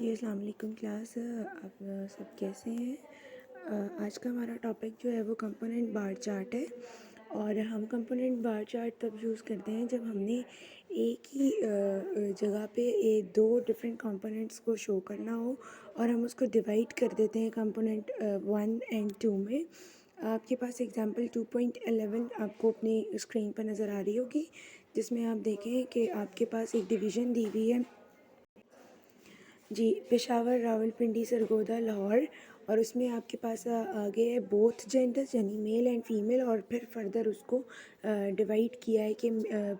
जी अस्सलाम वालेकुम क्लास। आप सब कैसे हैं? आज का हमारा टॉपिक जो है वो कंपोनेंट बार चार्ट है। और हम कंपोनेंट बार चार्ट तब यूज़ करते हैं जब हमने एक ही जगह पे दो डिफरेंट कंपोनेंट्स को शो करना हो और हम उसको डिवाइड कर देते हैं कंपोनेंट 1 एंड 2 में। आपके पास एग्जांपल 2.11 आपको अपनी स्क्रीन पर नज़र आ रही होगी, जिसमें आप देखें कि आपके पास एक डिवीज़न दी हुई है जी, पेशावर, रावलपिंडी, सरगोदा, लाहौर। और उसमें आपके पास आगे है बोथ जेंडर्स यानी मेल एंड फीमेल, और फिर फर्दर उसको डिवाइड किया है कि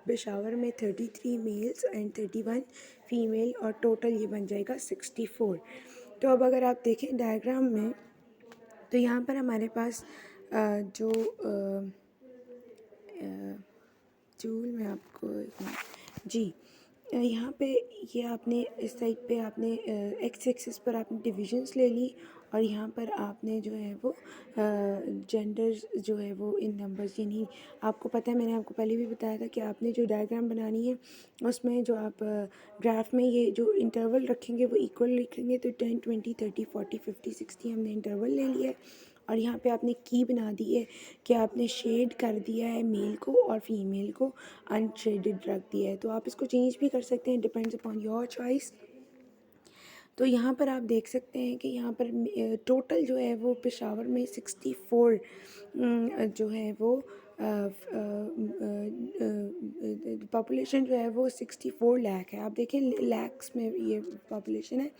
पेशावर में 33 मेल्स एंड 31 फीमेल, और टोटल ये बन जाएगा 64। तो अब अगर आप देखें डायग्राम में, तो यहाँ पर हमारे पास जो टूल में आपको जी यहाँ पे ये आपने इस साइड पे आपने एक्स एक्सिस पर आपने डिविजन्स ले ली, और यहाँ पर आपने जो है वो जेंडर्स जो है वो इन नंबर्स, यानी आपको पता है, मैंने आपको पहले भी बताया था कि आपने जो डायग्राम बनानी है उसमें जो आप ग्राफ में ये जो इंटरवल रखेंगे वो इक्वल लिखेंगे। तो 10, 20, 30, 40, 50, 60 हमने इंटरवल ले लिया है, और यहाँ पे आपने की बना दी है कि आपने शेड कर दिया है मेल को और फीमेल को अनशेडेड रख दिया है। तो आप इसको चेंज भी कर सकते हैं, डिपेंड्स अपॉन योर चॉइस। तो यहाँ पर आप देख सकते हैं कि यहाँ पर टोटल जो है वो पेशावर में 64 जो है वो पॉपुलेशन जो है वो 64 लाख है। आप देखें लैक्स में ये पॉपुलेशन है,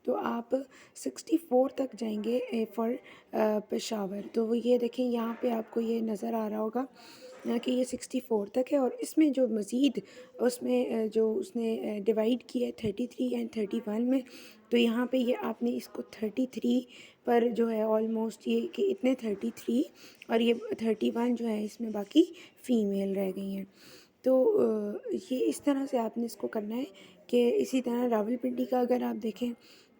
तो आप 64 तक जाएंगे फॉर पेशावर। तो वो ये देखें यहाँ पे आपको ये नज़र आ रहा होगा कि ये 64 तक है, और इसमें जो मज़ीद उसमें जो उसने डिवाइड किया है 33 एंड 31 में, तो यहाँ पे ये आपने इसको 33 पर जो है ऑलमोस्ट ये कि इतने 33 और ये 31 जो है इसमें बाकी फ़ीमेल रह गई हैं। तो ये इस तरह से आपने इसको करना है कि इसी तरह रावलपिंडी का अगर आप देखें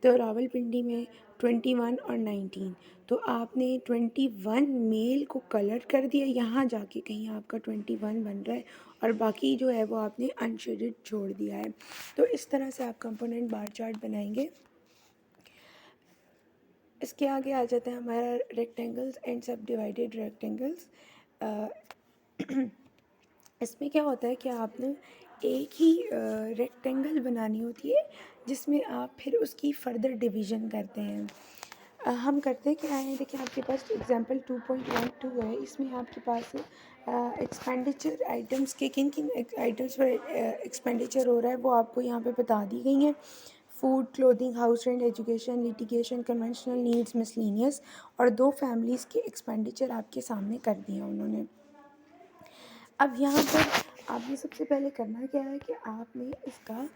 तो रावलपिंडी में 21 और 19, तो आपने 21 मेल को कलर कर दिया, यहाँ जाके कहीं आपका 21 बन रहा है और बाकी जो है वो आपने अनशेडेड छोड़ दिया है। तो इस तरह से आप कंपोनेंट बार चार्ट बनाएंगे। इसके आगे आ जाता है हमारा रेक्टेंगल्स एंड सब डिवाइडेड रेक्टेंगल्स। इसमें क्या होता है कि आपने एक ही रेक्टेंगल बनानी होती है जिसमें आप फिर उसकी फर्दर डिवीज़न करते हैं। हम करते क्या है, देखिए आपके पास एग्जांपल 2.12 है, इसमें आपके पास एक्सपेंडिचर आइटम्स के किन किन आइटम्स पर एक्सपेंडिचर हो रहा है वो आपको यहाँ पे बता दी गई हैं। Food, clothing, house rent, education, litigation, conventional needs, miscellaneous, और 2 फैमिलीज़ के एक्सपेंडिचर आपके सामने कर दिए उन्होंने। अब यहाँ पर आपने सबसे पहले करना क्या है कि आपने इसका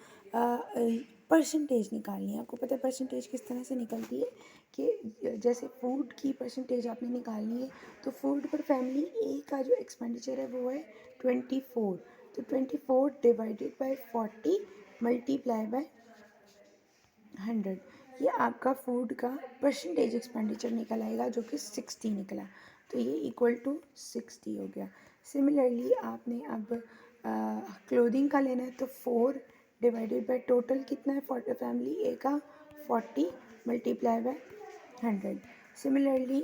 परसेंटेज निकालनी है। आपको पता है परसेंटेज किस तरह से निकलती है कि जैसे फूड की परसेंटेज आपने निकालनी है, तो फूड पर फैमिली ए का जो एक्सपेंडिचर है वो है 24। तो 24 डिवाइडेड बाय 40 मल्टीप्लाई बाय 100, ये आपका फूड का परसेंटेज एक्सपेंडिचर निकल आएगा जो कि 60 निकला। तो ये इक्वल टू 60 हो गया। सिमिलरली आपने अब क्लोथिंग का लेना है, तो 4 डिवाइडेड बाय टोटल कितना है फैमिली ए का 40 multiply by 100। Similarly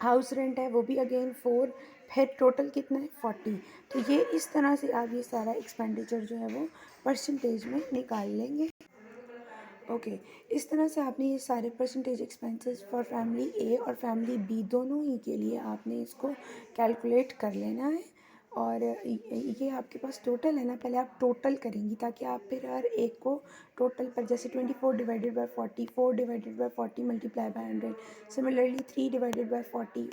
house rent है वो भी अगेन 4, फिर टोटल कितना है 40। तो ये इस तरह से आप ये सारा एक्सपेंडिचर जो है वो परसेंटेज में निकाल लेंगे। ओके इस तरह से आपने ये सारे परसेंटेज एक्सपेंसेस फॉर फैमिली ए और फैमिली बी दोनों ही के लिए आपने इसको कैलकुलेट कर लेना है। और ये आपके पास टोटल है ना, पहले आप टोटल करेंगी ताकि आप फिर हर एक को टोटल पर, जैसे 24 divided by 40, 4 divided by 40 multiply by 100, similarly 3 divided by 40,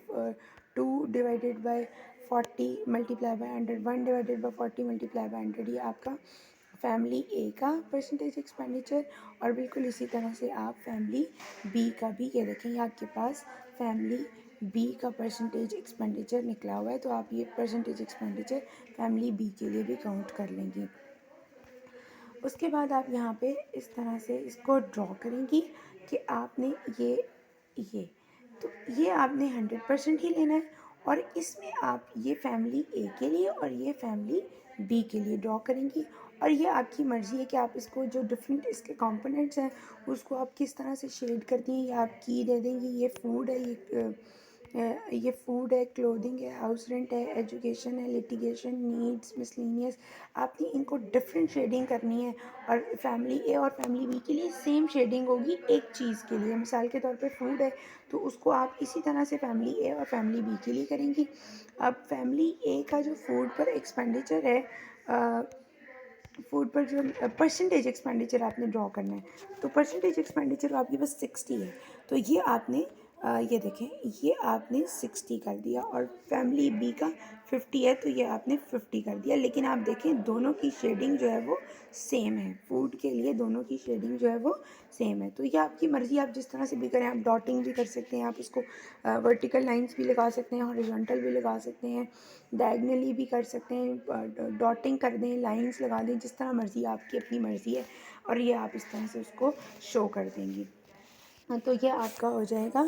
2 divided by 40 multiply by 100, 1 divided by 40 multiply by 100, ये आपका फैमिली ए का परसेंटेज एक्सपेंडिचर। और बिल्कुल इसी तरह से आप फैमिली बी का भी, ये देखेंगे आपके पास फैमिली बी का परसेंटेज एक्सपेंडिचर निकला हुआ है, तो आप ये परसेंटेज एक्सपेंडिचर फैमिली बी के लिए भी काउंट कर लेंगे। उसके बाद आप यहाँ पे इस तरह से इसको ड्रॉ करेंगी कि आपने ये तो ये आपने 100% ही लेना है, और इसमें आप ये फैमिली ए के लिए और ये फैमिली बी के लिए ड्रॉ करेंगी, और ये आपकी मर्ज़ी है कि आप इसको जो डिफरेंट इसके कंपोनेंट्स हैं उसको आप किस तरह से शेड करती हैं, या आप की दे देंगी ये फूड है, ये फूड है, क्लोथिंग है, हाउस रेंट है, एजुकेशन है, लिटिगेशन, नीड्स, मिसलेनियस। आपने इनको डिफरेंट शेडिंग करनी है, और फैमिली ए और फैमिली बी के लिए सेम शेडिंग होगी एक चीज़ के लिए। मिसाल के तौर पे फूड है तो उसको आप इसी तरह से फैमिली ए और फैमिली बी के लिए करेंगी। अब फैमिली ए का जो फूड पर एक्सपेंडिचर है, फूड पर जो परसेंटेज एक्सपेंडिचर आपने ड्रॉ करना है, तो परसेंटेज एक्सपेंडिचर आपके पास 60 है, तो ये आपने ये देखें, ये आपने 60 कर दिया, और फैमिली बी का 50 है तो ये आपने 50 कर दिया। लेकिन आप देखें दोनों की शेडिंग जो है वो सेम है, फूड के लिए दोनों की शेडिंग जो है वो सेम है। तो ये आपकी मर्ज़ी, आप जिस तरह से भी करें, आप डॉटिंग भी कर सकते हैं, आप इसको वर्टिकल लाइंस भी लगा सकते हैं, हॉरिजॉन्टल भी लगा सकते हैं, डायगनली भी कर सकते हैं, डॉटिंग कर दें, लाइंस लगा दें, जिस तरह मर्ज़ी, आपकी अपनी मर्ज़ी है। और ये आप इस तरह से उसको शो कर देंगी। तो ये आपका हो जाएगा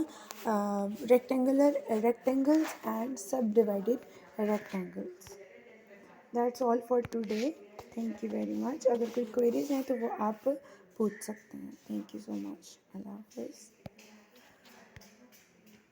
रेक्टेंगल्स एंड सब divided rectangles. That's all for today. Thank you very much. अगर कोई क्वेरीज हैं तो वो आप पूछ सकते हैं। Thank you so much. अल्लाह हाफिज़।